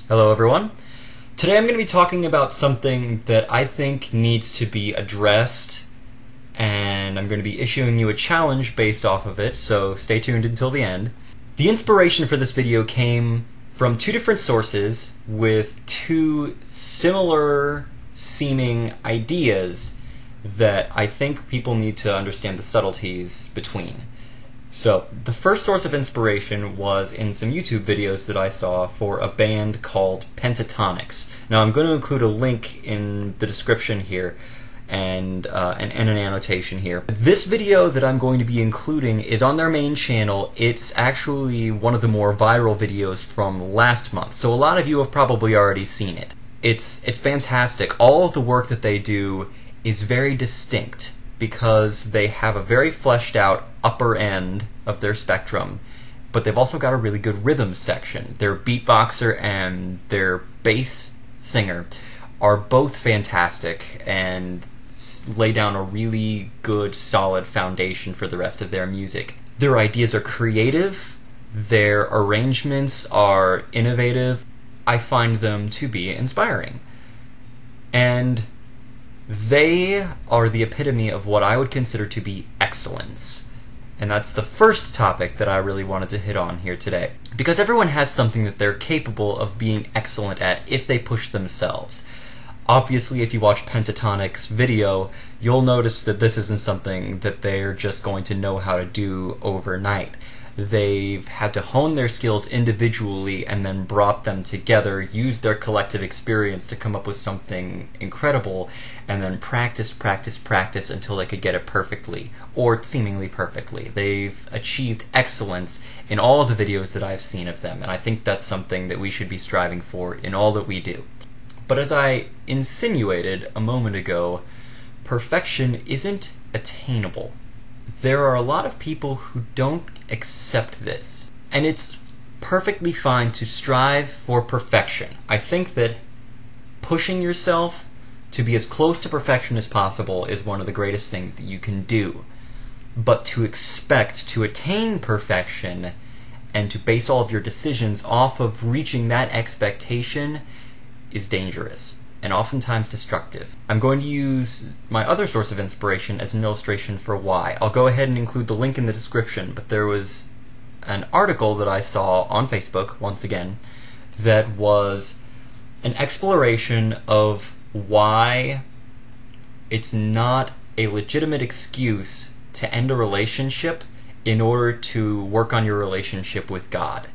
Hello everyone. Today I'm going to be talking about something that I think needs to be addressed, and I'm going to be issuing you a challenge based off of it, so stay tuned until the end. The inspiration for this video came from two different sources with two similar seeming ideas that I think people need to understand the subtleties between. So, the first source of inspiration was in some YouTube videos that I saw for a band called Pentatonics. Now, I'm going to include a link in the description here and an annotation here. This video that I'm going to be including is on their main channel. It's actually one of the more viral videos from last month, so a lot of you have probably already seen it. It's fantastic. All of the work that they do is very distinct, because they have a very fleshed out upper end of their spectrum, but they've also got a really good rhythm section. Their beatboxer and their bass singer are both fantastic and lay down a really good, solid foundation for the rest of their music. Their ideas are creative, their arrangements are innovative. I find them to be inspiring. And they are the epitome of what I would consider to be excellence. And that's the first topic that I really wanted to hit on here today. Because everyone has something that they're capable of being excellent at if they push themselves. Obviously, if you watch Pentatonic's video, you'll notice that this isn't something that they're just going to know how to do overnight. They've had to hone their skills individually and then brought them together, used their collective experience to come up with something incredible, and then practice until they could get it perfectly, or seemingly perfectly. They've achieved excellence in all of the videos that I've seen of them, and I think that's something that we should be striving for in all that we do. But as I insinuated a moment ago, perfection isn't attainable. There are a lot of people who don't accept this, and it's perfectly fine to strive for perfection. I think that pushing yourself to be as close to perfection as possible is one of the greatest things that you can do. But to expect to attain perfection and to base all of your decisions off of reaching that expectation is dangerous and oftentimes destructive. I'm going to use my other source of inspiration as an illustration for why. I'll go ahead and include the link in the description, but there was an article that I saw on Facebook, once again, that was an exploration of why it's not a legitimate excuse to end a relationship in order to work on your relationship with God.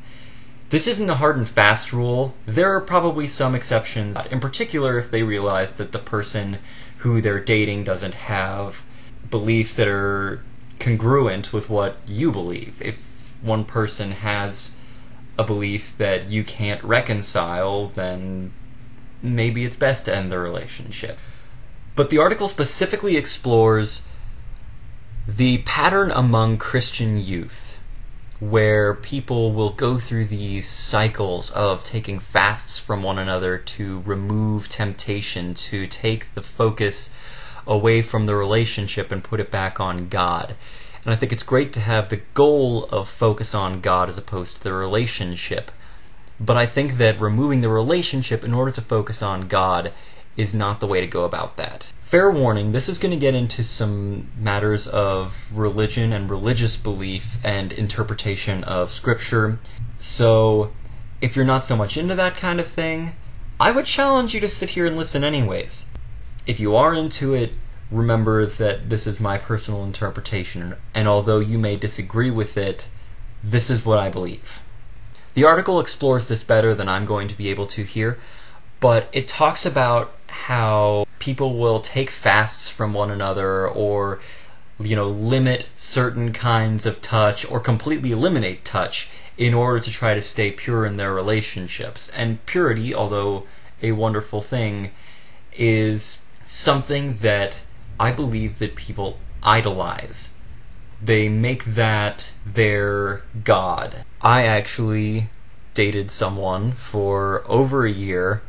This isn't a hard and fast rule. There are probably some exceptions, in particular if they realize that the person who they're dating doesn't have beliefs that are congruent with what you believe. If one person has a belief that you can't reconcile, then maybe it's best to end the relationship. But the article specifically explores the pattern among Christian youth, where people will go through these cycles of taking fasts from one another to remove temptation, to take the focus away from the relationship and put it back on God. And I think it's great to have the goal of focus on God as opposed to the relationship. But I think that removing the relationship in order to focus on God is not the way to go about that. Fair warning, this is going to get into some matters of religion and religious belief and interpretation of Scripture. So, if you're not so much into that kind of thing, I would challenge you to sit here and listen anyways. If you are into it, remember that this is my personal interpretation, and although you may disagree with it, this is what I believe. The article explores this better than I'm going to be able to here, but it talks about how people will take fasts from one another, or limit certain kinds of touch, or completely eliminate touch in order to try to stay pure in their relationships. And purity, although a wonderful thing, is something that I believe that people idolize. They make that their god. I actually dated someone for over a year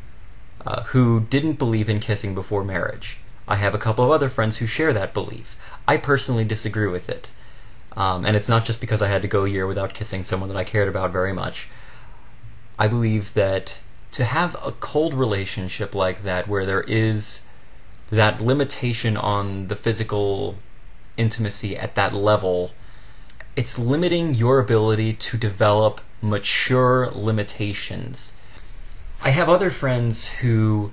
who didn't believe in kissing before marriage. I have a couple of other friends who share that belief. I personally disagree with it. And it's not just because I had to go a year without kissing someone that I cared about very much. I believe that to have a cold relationship like that, where there is that limitation on the physical intimacy at that level, it's limiting your ability to develop mature limitations. I have other friends who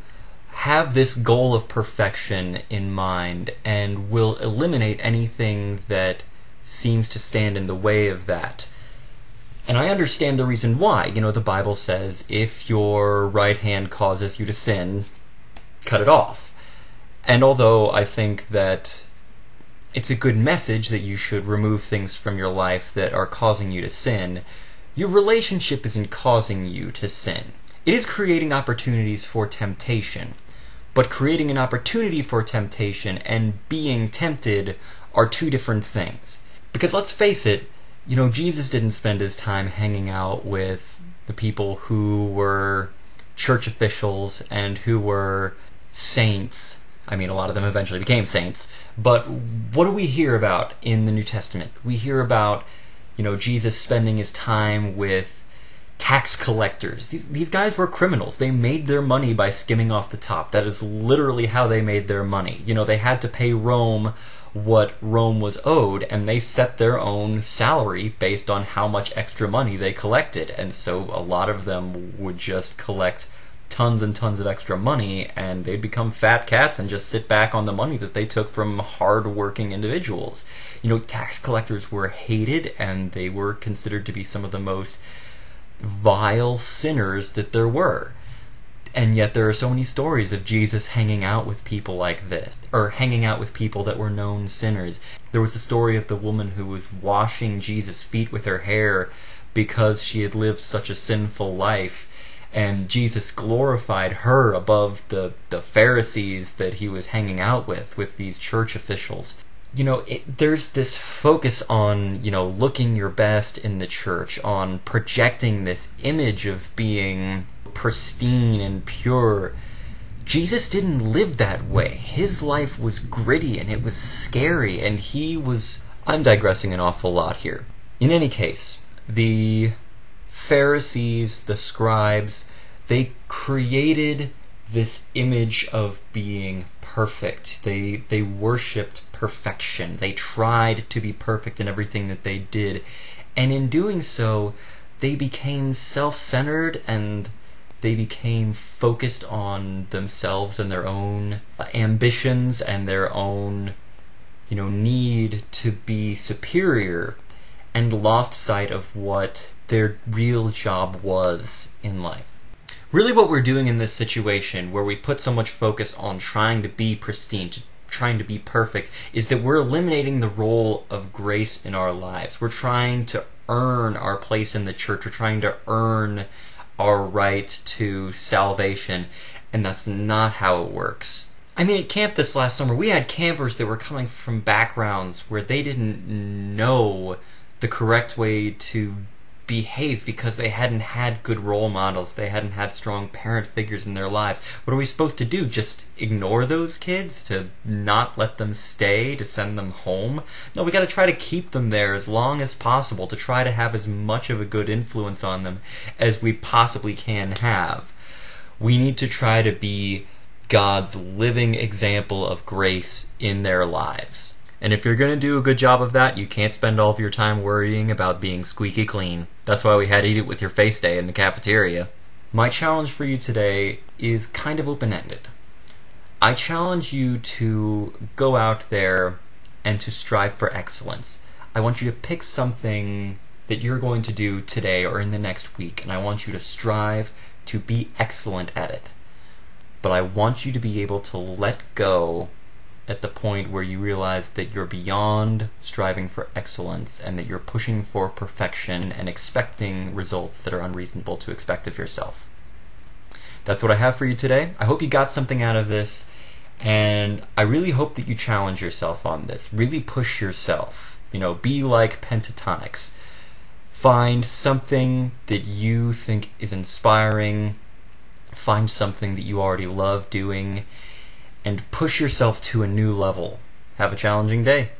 have this goal of perfection in mind and will eliminate anything that seems to stand in the way of that. And I understand the reason why. You know, the Bible says, if your right hand causes you to sin, cut it off. And although I think that it's a good message that you should remove things from your life that are causing you to sin, your relationship isn't causing you to sin. It is creating opportunities for temptation. But creating an opportunity for temptation and being tempted are two different things. Because let's face it, you know, Jesus didn't spend his time hanging out with the people who were church officials and who were saints. I mean, a lot of them eventually became saints. But what do we hear about in the New Testament? We hear about, you know, Jesus spending his time with tax collectors. These guys were criminals. They made their money by skimming off the top. That is literally how they made their money. You know, they had to pay Rome what Rome was owed, and they set their own salary based on how much extra money they collected. And so a lot of them would just collect tons and tons of extra money, and they'd become fat cats and just sit back on the money that they took from hard-working individuals. You know, tax collectors were hated, and they were considered to be some of the most vile sinners that there were. And yet there are so many stories of Jesus hanging out with people like this, or hanging out with people that were known sinners. There was the story of the woman who was washing Jesus' feet with her hair because she had lived such a sinful life, and Jesus glorified her above the Pharisees that he was hanging out with these church officials. You know, there's this focus on, you know, looking your best in the church, on projecting this image of being pristine and pure. Jesus didn't live that way. His life was gritty and it was scary, and I'm digressing an awful lot here. In any case, the Pharisees, the scribes, they created this image of being perfect. They worshipped perfection. They tried to be perfect in everything that they did. And in doing so, they became self-centered, and they became focused on themselves and their own ambitions and their own, you know, need to be superior, and lost sight of what their real job was in life. Really what we're doing in this situation, where we put so much focus on trying to be pristine, trying to be perfect, is that we're eliminating the role of grace in our lives. We're trying to earn our place in the church. We're trying to earn our right to salvation, and that's not how it works. I mean, at camp this last summer, we had campers that were coming from backgrounds where they didn't know the correct way to behave because they hadn't had good role models. They hadn't had strong parent figures in their lives. What are we supposed to do? Just ignore those kids? To not let them stay? To send them home? No, we got to try to keep them there as long as possible, to try to have as much of a good influence on them as we possibly can have. We need to try to be God's living example of grace in their lives. And if you're going to do a good job of that, you can't spend all of your time worrying about being squeaky clean. That's why we had Eat It With Your Face Day in the cafeteria. My challenge for you today is kind of open-ended. I challenge you to go out there and to strive for excellence. I want you to pick something that you're going to do today or in the next week, and I want you to strive to be excellent at it. But I want you to be able to let go at the point where you realize that you're beyond striving for excellence, and that you're pushing for perfection and expecting results that are unreasonable to expect of yourself. That's what I have for you today. I hope you got something out of this, and I really hope that you challenge yourself on this. Really push yourself. You know, be like Pentatonics. Find something that you think is inspiring. Find something that you already love doing, and push yourself to a new level. Have a challenging day.